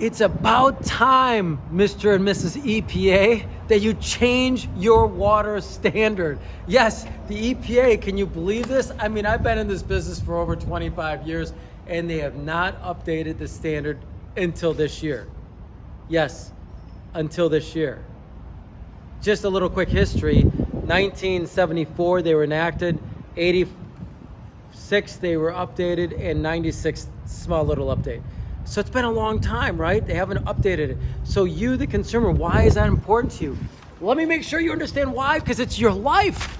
It's about time, Mr. and Mrs. EPA, that you change your water standard. Yes, the EPA, can you believe this? I mean, I've been in this business for over 25 years and they have not updated the standard until this year. Yes, until this year. Just a little quick history. 1974, they were enacted. 86, they were updated, and 96, small little update. So it's been a long time, right? They haven't updated it. So you, the consumer, why is that important to you? Let me make sure you understand why, because it's your life.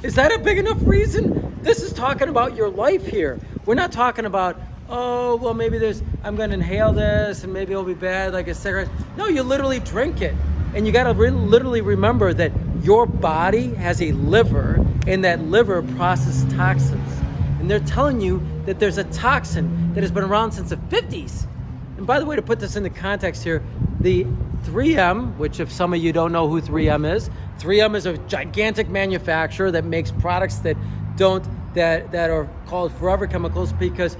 Is that a big enough reason? This is talking about your life here. We're not talking about, oh, well, maybe I'm going to inhale this and maybe it'll be bad like a cigarette. No, you literally drink it. And you got to literally remember that your body has a liver and that liver processes toxins. And they're telling you that there's a toxin that has been around since the 50s. And by the way, to put this into context here, the 3M, which if some of you don't know who 3M is a gigantic manufacturer that makes products that are called forever chemicals because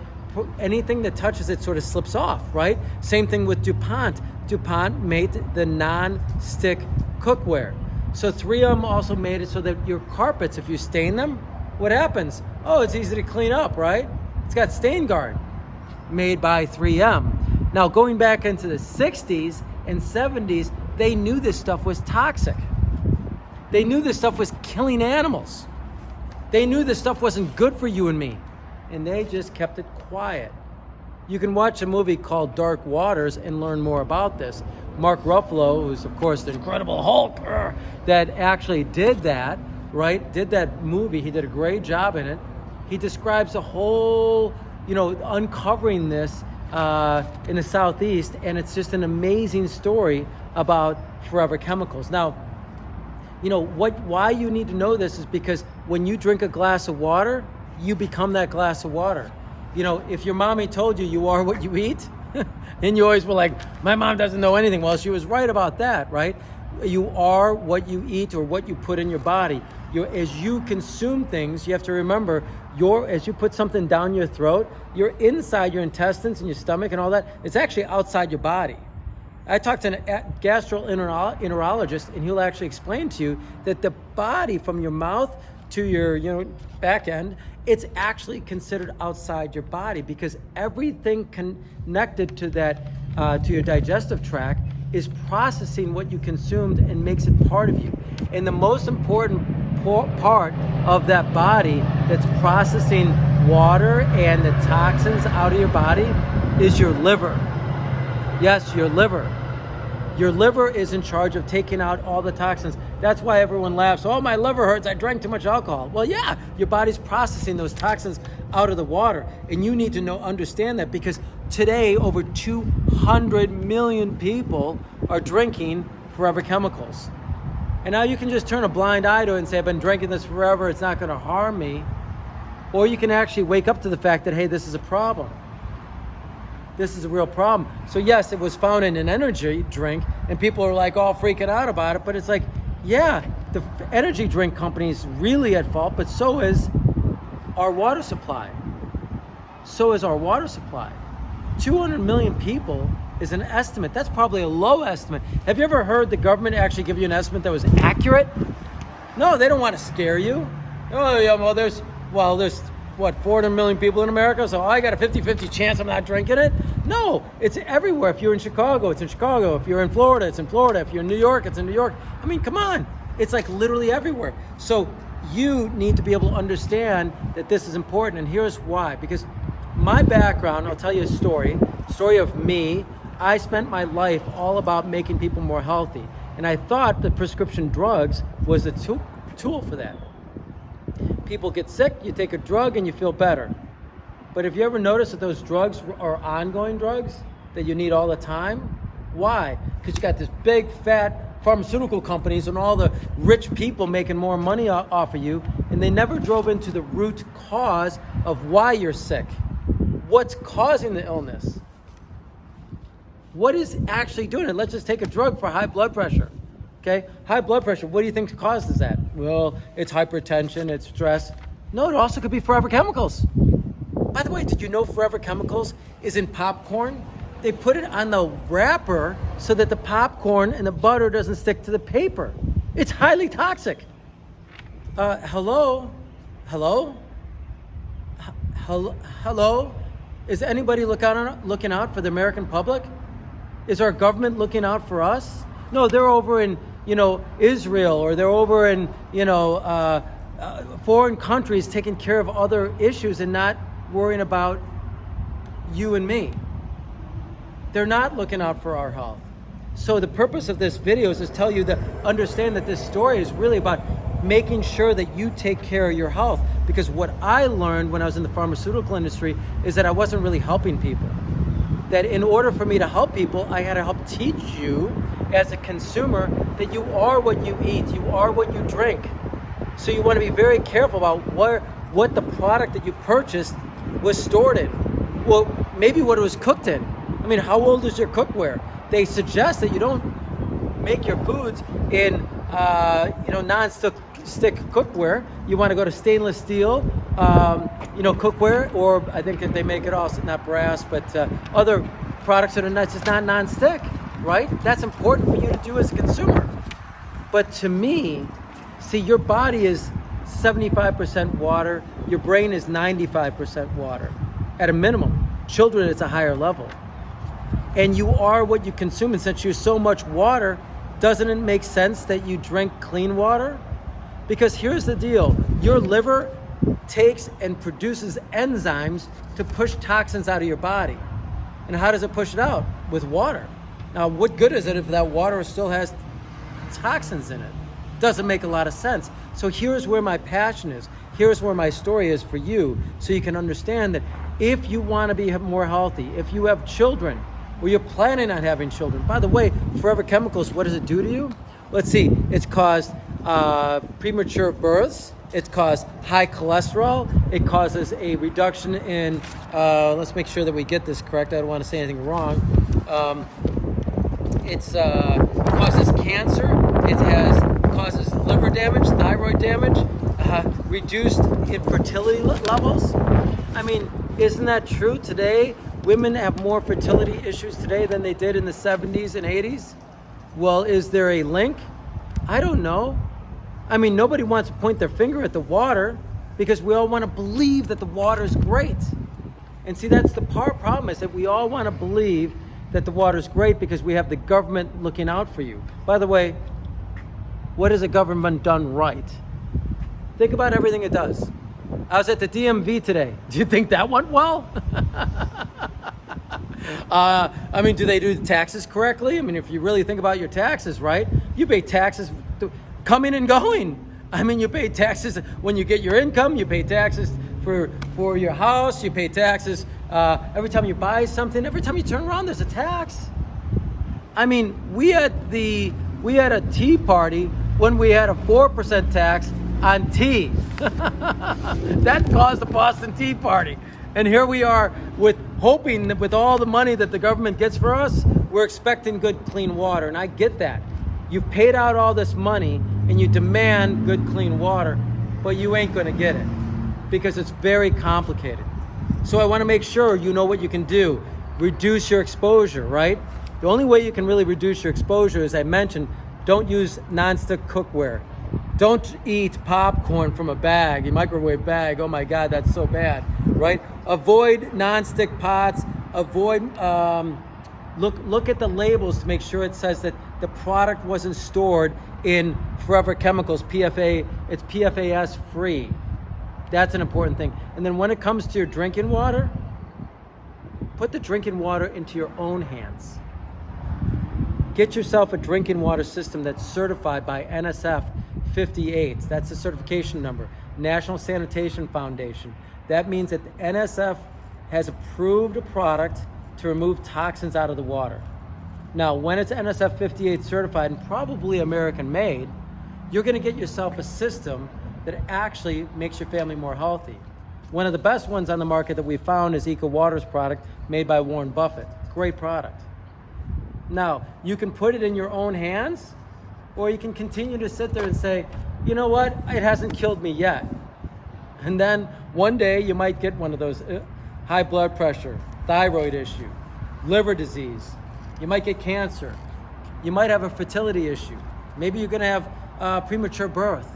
anything that touches it sort of slips off, right? Same thing with DuPont. DuPont made the non-stick cookware. So 3M also made it so that your carpets, if you stain them, what happens? Oh, it's easy to clean up, right? It's got stain guard, made by 3M. Now, going back into the 60s and 70s, they knew this stuff was toxic. They knew this stuff was killing animals. They knew this stuff wasn't good for you and me, and they just kept it quiet. You can watch a movie called Dark Waters and learn more about this. Mark Ruffalo, who's of course the Incredible Hulk, that actually did that, right? Did that movie. He did a great job in it. He describes the whole, uncovering this in the Southeast, and it's just an amazing story about forever chemicals. Now, why you need to know this is because when you drink a glass of water, you become that glass of water. If your mommy told you you are what you eat, and you always were like, my mom doesn't know anything. Well, she was right about that, right? You are what you eat or what you put in your body. As you consume things, you have to remember, as you put something down your throat, you're inside your intestines and your stomach and all that, it's actually outside your body. I talked to a gastroenterologist, and he'll actually explain to you that the body from your mouth to your back end, it's actually considered outside your body because everything connected to that, to your digestive tract is processing what you consumed and makes it part of you. And the most important part of that body that's processing water and the toxins out of your body is your liver. Yes, your liver. Your liver is in charge of taking out all the toxins. That's why everyone laughs, oh, my liver hurts, I drank too much alcohol. Well, yeah, your body's processing those toxins out of the water. And you need to understand that because today, over 200 million people are drinking forever chemicals. And now you can just turn a blind eye to it and say, I've been drinking this forever, it's not gonna harm me. Or you can actually wake up to the fact that, hey, this is a problem. This is a real problem. So yes, it was found in an energy drink and people are like all freaking out about it, but it's like, yeah, the energy drink company's really at fault, but so is our water supply. So is our water supply. 200 million people is an estimate. That's probably a low estimate. Have you ever heard the government actually give you an estimate that was accurate? No, they don't want to scare you. Oh yeah, well there's 400 million people in America, so I got a 50-50 chance I'm not drinking it? No, it's everywhere. If you're in Chicago, it's in Chicago. If you're in Florida, it's in Florida. If you're in New York, it's in New York. I mean, come on. It's like literally everywhere. So you need to be able to understand that this is important, and here's why. Because my background, I'll tell you a story of me. I spent my life all about making people more healthy, and I thought that prescription drugs was a tool for that. People get sick, you take a drug and you feel better. But have you ever noticed that those drugs are ongoing drugs that you need all the time? Why? Because you got this big fat pharmaceutical companies and all the rich people making more money off of you, and they never drove into the root cause of why you're sick. What's causing the illness? What is actually doing it? Let's just take a drug for high blood pressure. Okay, high blood pressure, what do you think causes that? Well, it's hypertension, it's stress. No, it also could be forever chemicals. By the way, did you know forever chemicals is in popcorn? They put it on the wrapper so that the popcorn and the butter doesn't stick to the paper. It's highly toxic. Hello? Hello? Is anybody looking out for the American public? Is our government looking out for us? No, they're over in, Israel, or they're over in, foreign countries taking care of other issues and not worrying about you and me. They're not looking out for our health. So the purpose of this video is to tell you that understand that this story is really about making sure that you take care of your health. Because what I learned when I was in the pharmaceutical industry is that I wasn't really helping people. That in order for me to help people, I had to help teach you as a consumer that you are what you eat, you are what you drink. So you want to be very careful about what the product that you purchased was stored in. Well, maybe what it was cooked in. I mean, how old is your cookware? They suggest that you don't make your foods in, non-stick cookware. You want to go to stainless steel, cookware, or I think that they make it also not brass, but other products that are just not non-stick, right? That's important for you to do as a consumer. But to me, see, your body is 75% water. Your brain is 95% water, at a minimum. Children, it's a higher level. And you are what you consume. And since you're so much water, doesn't it make sense that you drink clean water? Because here's the deal. Your liver takes and produces enzymes to push toxins out of your body. And how does it push it out? With water. Now, what good is it if that water still has toxins in it? Doesn't make a lot of sense. So here's where my passion is. Here's where my story is for you, so you can understand that if you want to be more healthy, if you have children, or you're planning on having children. By the way, Forever Chemicals, what does it do to you? Let's see, it's caused premature births, it's caused high cholesterol, it causes a reduction in, let's make sure that we get this correct, I don't want to say anything wrong. It causes cancer, causes liver damage, thyroid damage, reduced infertility levels. I mean, isn't that true today? Women have more fertility issues today than they did in the 70s and 80s. Well, is there a link? I don't know. I mean, nobody wants to point their finger at the water because we all want to believe that the water is great. And see, that's the problem, is that we all want to believe that the water is great because we have the government looking out for you. By the way, what has the government done right? Think about everything it does. I was at the DMV today. Do you think that went well? Do they do the taxes correctly? I mean, if you really think about your taxes, right? You pay taxes coming and going. I mean, you pay taxes when you get your income, you pay taxes for your house, you pay taxes every time you buy something, every time you turn around, there's a tax. I mean, we had a tea party when we had a 4% tax on tea. That caused the Boston Tea Party. And here we are hoping that with all the money that the government gets for us, we're expecting good, clean water. And I get that. You've paid out all this money and you demand good, clean water, but you ain't gonna get it because it's very complicated. So I wanna make sure you know what you can do. Reduce your exposure, right? The only way you can really reduce your exposure, as I mentioned, don't use nonstick cookware. Don't eat popcorn from a bag, a microwave bag. Oh my God, that's so bad, right? Avoid nonstick pots. Avoid, look at the labels to make sure it says that the product wasn't stored in Forever Chemicals, PFA, it's PFAS free. That's an important thing. And then when it comes to your drinking water, put the drinking water into your own hands. Get yourself a drinking water system that's certified by NSF 58. That's the certification number, National Sanitation Foundation. That means that the NSF has approved a product to remove toxins out of the water. Now, when it's NSF 58 certified and probably American made, you're gonna get yourself a system that actually makes your family more healthy. One of the best ones on the market that we found is EcoWater's product made by Warren Buffett. Great product. Now, you can put it in your own hands, or you can continue to sit there and say, you know what, it hasn't killed me yet. And then one day you might get one of those high blood pressure, thyroid issue, liver disease. You might get cancer. You might have a fertility issue. Maybe you're gonna have premature birth.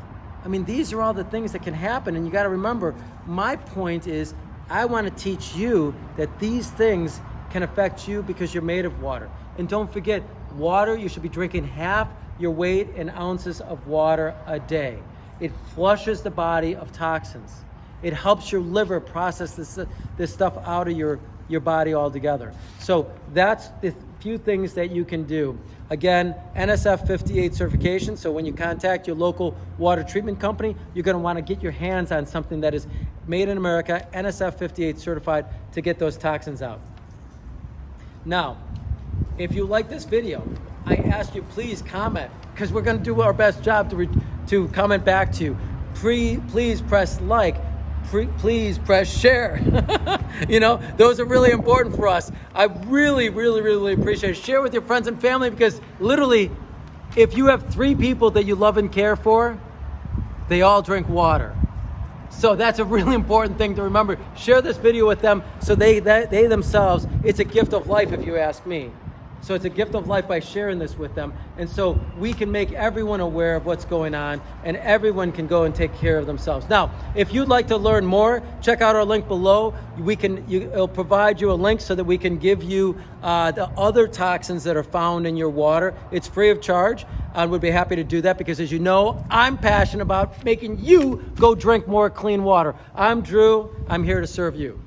I mean, these are all the things that can happen, and you gotta remember, my point is, I wanna teach you that these things can affect you because you're made of water. And don't forget, water, you should be drinking half your weight in ounces of water a day. It flushes the body of toxins. It helps your liver process this stuff out of your body altogether. So that's the few things that you can do. Again, NSF 58 certification. So when you contact your local water treatment company, you're gonna wanna get your hands on something that is made in America, NSF 58 certified, to get those toxins out. Now, if you like this video, I ask you please comment, because we're gonna do our best job to comment back to you. Please press like, please press share. You know, those are really important for us. I really appreciate it. Share with your friends and family, because literally, if you have 3 people that you love and care for, they all drink water. So that's a really important thing to remember. Share this video with them so they themselves, it's a gift of life if you ask me. So it's a gift of life by sharing this with them. And so we can make everyone aware of what's going on, and everyone can go and take care of themselves. Now, if you'd like to learn more, check out our link below. It'll provide you a link so that we can give you the other toxins that are found in your water. It's free of charge. And we'd be happy to do that, because as you know, I'm passionate about making you go drink more clean water. I'm Drew. I'm here to serve you.